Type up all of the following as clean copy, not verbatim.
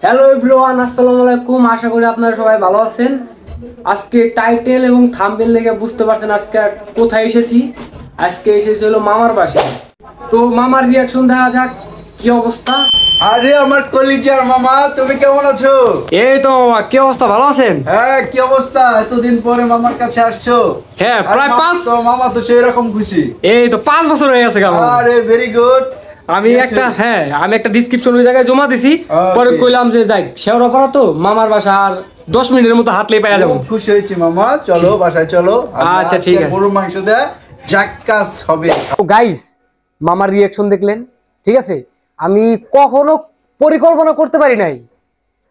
Hello everyone, আসসালামু আলাইকুম। আশা করি আপনারা সবাই ভালো আছেন। আজকে টাইটেল এবং থাম্বনেল দেখে বুঝতে পারছেন আজকে কোথায় এসেছি। আজকে এসেছি হলো মামার বাসায়। তো মামার রিয়াকশন দেখা যাক কি অবস্থা। আরে আমার কলিজার মামা, তুমি কেমন আছো? এই তো মামা, কি অবস্থা, ভালো আছেন? হ্যাঁ, কি অবস্থা? এতদিন পরে মামার কাছে আসছো। হ্যাঁ, প্রায় মামা তো সেই রকম খুশি। এই তো 5 বছর হয়ে গেছে। আরে ভেরি গুড। আমি একটা ডিসক্রিপশন ওই জায়গায় জমা দিছি। পরে কইলাম যে যাই শেওড়া করা তো মামার বাসা, আর 10 মিনিটের মতো হাঁটলেই পাওয়া যাবে। খুশি হয়েছি মামা, চলো বাসায় চলো। আচ্ছা ঠিক আছে, গরুর মাংস দেয় জাক্কাস হবে। তো গাইস, মামার রিয়াকশন দেখলেন, ঠিক আছে? আমি কখনো পরিকল্পনা করতে পারি নাই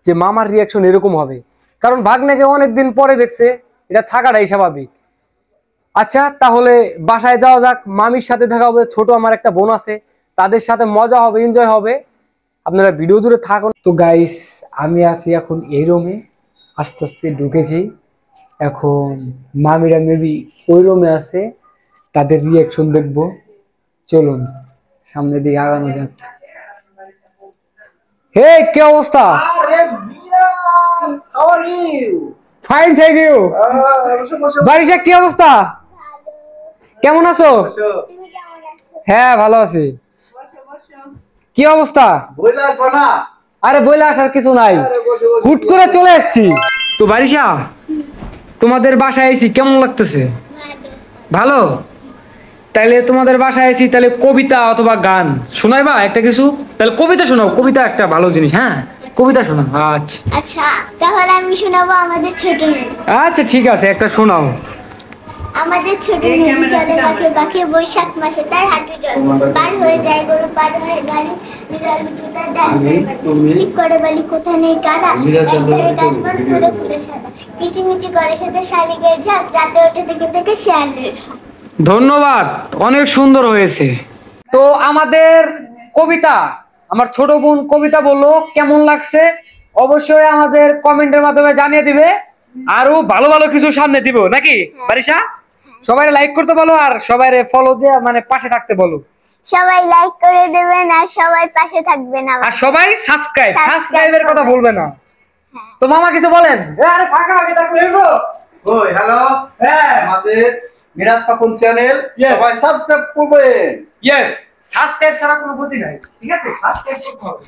যে মামার রিয়াকশন এরকম হবে, কারণ ভাগ্নাকে অনেকদিন পরে দেখছে, এটা থাকাটাই স্বাভাবিক। আচ্ছা তাহলে বাসায় যাওয়া যাক, মামির সাথে দেখা হবে, ছোট আমার একটা বোন আছে, তাদের সাথে মজা হবে, এনজয় হবে। আপনারা ভিডিও জুড়ে থাকুন। তো গাইস, আমি আছি এখন এই রুমে, আস্তে আস্তে ঢুকেছি। এখন মামিরা মেবি ওই রুমে আছে, তাদের রিয়াকশন দেখবো। চলুন সামনের দিকে আগানো যাক। হে, কি অবস্থা? Fine, thank you. বারিশা, কি অবস্থা? কেমন আছো? হ্যাঁ, ভালো আছি। কি অবস্থা? আরে বইলে আসার কিছু নাই, হুট করে চলে আসছি। তো বারিশা, তোমাদের বাসায় আইছি, কেমন লাগতেছে? ভালো। তাইলে তোমাদের বাসায় আইছি, তাহলে কবিতা অথবা গান শোনাইবা একটা কিছু? তাহলে কবিতা শোনাও, কবিতা একটা ভালো জিনিস। হ্যাঁ, কবিতা শোনাও। আচ্ছা আচ্ছা, তাহলে আমি শোনাবো আমাদের ছোট নদী। আচ্ছা ঠিক আছে, একটা শোনাও। আমাদের ছোট নদী চলে বাঁকে বাঁকে, বৈশাখ মাসে তার হাঁটু জল পার হয়ে যায় গরু, পার হয়ে গাড়ি, বিড়াল জুতার ডালে চিকচিক করে বালি, কোথায় নেই কাদা, একধারে গাছবন ফুলে ফুলে সাদা, কিচিমিচি করে সাথে শালিকের ঝাঁক, রাতে ওঠে থেকে থেকে শিয়ালের। ধন্যবাদ, অনেক সুন্দর হয়েছে। তো আমাদের কবিতা, আমার ছোট বোন কবিতা বললো, কেমন লাগছে অবশ্যই আমাদের কমেন্টের মাধ্যমে জানিয়ে দিবে। আরো ভালো ভালো কিছু সামনে দিব নাকি বারিশা? সবাই লাইক করতে বলো, আর সবাই ফলো দিয়ে মানে পাশে থাকতে বলো। সবাই লাইক করে দেবেন আর সবাই পাশে থাকবেন, আর সবাই সাবস্ক্রাইবের কথা বলবে না। তো মামা কিছু বলেন। আরে ফাঁকা ফাঁকা থাকবে এগো। ওই হ্যালো, হ্যাঁ, আমাদের মিরাজ পাপন চ্যানেল সবাই সাবস্ক্রাইব করবেন। ইয়েস, সাবস্ক্রাইব ছাড়া কোনো গতি নাই, ঠিক আছে? সাবস্ক্রাইব করতে হবে।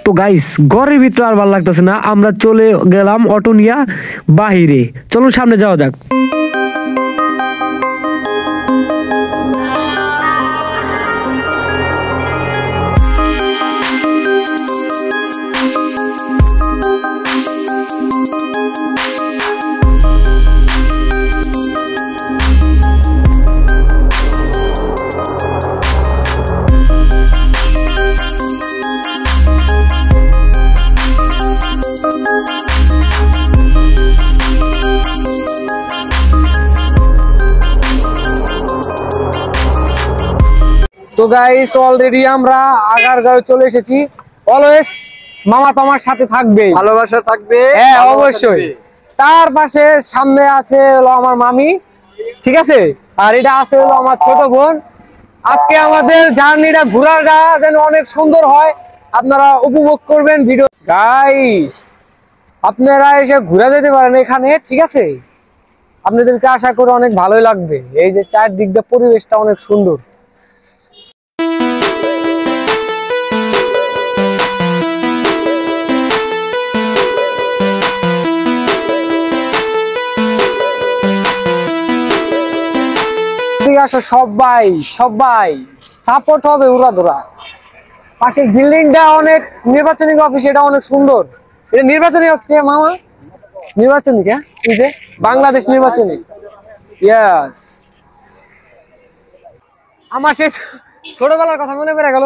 তো গাইস, ঘরের ভিতরে আর ভালো লাগতেছে না, আমরা চলে গেলাম অটো নিয়ে বাহিরে। চলুন সামনে যাওয়া যাক। তো গাইস, অলরেডি আমরা আগারগাঁও চলে এসেছি। অলওয়েজ মামা তোমার সাথে থাকবে, ভালোবাসা থাকবে। হ্যাঁ অবশ্যই। তার পাশে সামনে আছে হলো আমার মামি, ঠিক আছে? আর এটা আছে হলো আমার ছোট বোন। আজকে আমাদের জার্নিটা, ঘোরাটা যেন অনেক সুন্দর হয়, আপনারা উপভোগ করবেন ভিডিও। গাইস, আপনারা এসে ঘুরে যেতে পারেন এখানে, ঠিক আছে? আপনাদেরকে আশা করি অনেক ভালোই লাগবে। এই যে চারদিক দিয়ে পরিবেশটা অনেক সুন্দর। সবাই সবাই সাপোর্ট হবে উড়াধুরা। পাশের বিল্ডিংটা অনেক নির্বাচনী অফিস, এটা অনেক সুন্দর। এটা নির্বাচনী অফিস মামা, নির্বাচনী কে এই যে বাংলাদেশ নির্বাচনী। ইয়েস, আমার শেষ ছোটবেলার কথা মনে পড়ে গেল।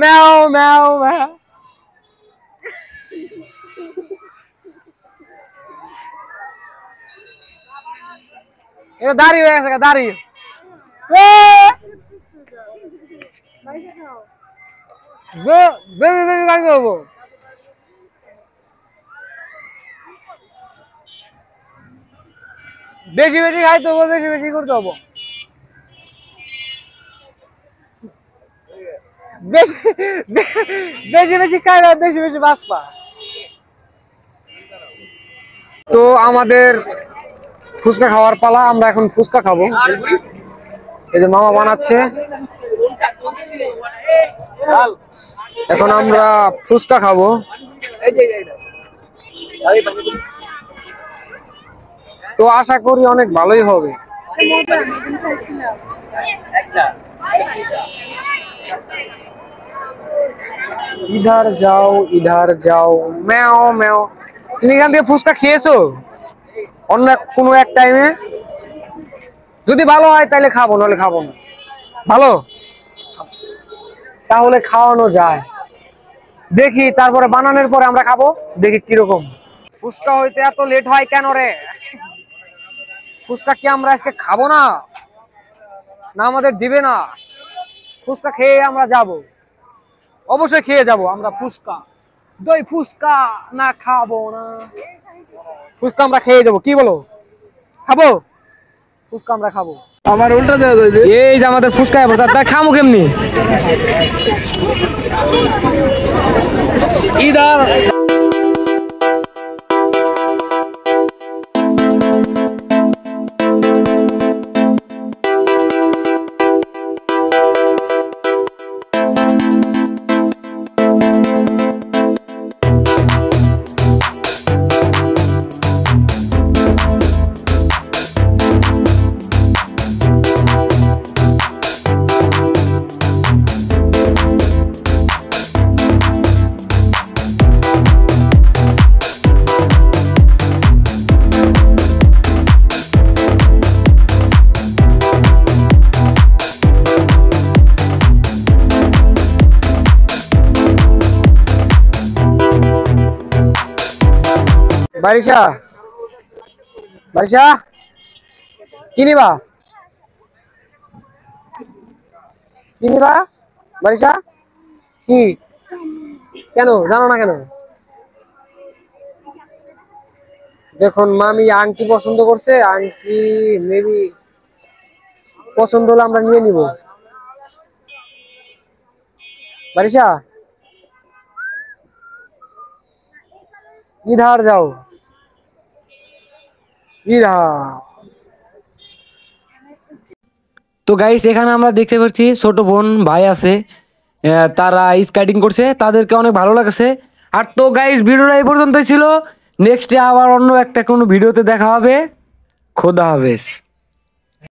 ম্যাও ম্যাও ম্যাও। এটা দাঁড়িয়ে হয়ে গেছে, দাঁড়িয়ে বেশি বেশি খাইতে হবে, বেশি বেশি করতে হবে। বেশি বেশি বেশি খাইবা, বেশি বেশি বাঁচবা। তো আমাদের ফুচকা খাওয়ার পালা, আমরা এখন ফুচকা খাবো। এই যে মামা বানাচ্ছে, এখন আমরা ফুচকা খাবো। তো আশা করি অনেক ভালোই হবে। ইধার যাও ইধার যাও ম্যাও ম্যাও। তুমি এখান থেকে ফুচকা খেয়েছো অন্য কোনো এক টাইমে? যদি ভালো হয় তাহলে খাবো, নাহলে খাবো না। ভালো তাহলে খাওয়ানো যায়, দেখি তারপরে বানানোর পরে আমরা খাবো, দেখি কিরকম। ফুচকা হইতে এত লেট হয় কেন রে? ফুচকা কি আমরা আজকে খাবো না? না আমাদের দিবে না? ফুচকা খেয়ে আমরা যাব, অবশ্যই খেয়ে যাব আমরা ফুচকা। দই ফুচকা না খাবো না? ফুচকা আমরা খেয়ে যাবো, কি বলো? খাবো ফুচকা, আমরা খাবো। আমার উল্টা দেওয়া যায়। এই যে আমাদের ফুচকা খামো কেমনি? ইদার বারিশা, বারিশা কি নিবা? কি নিবা বারিশা? কি কেন জানো না কেন? দেখুন মামি আংটি পছন্দ করছে, আংটি মেবি পছন্দ হলে আমরা নিয়ে নিব। বারিশা ইধার যাও ইধার। তো গাইস এখানে আমরা দেখতে পাচ্ছি ছোট বোন ভাই আছে, তারা স্কেটিং করছে, তাদেরকে অনেক ভালো লাগছে। আর তো গাইস ভিডিওটা এই পর্যন্তই ছিল, নেক্সটে আবার অন্য একটা কোনো ভিডিওতে দেখা হবে। খোদা হাফেজ।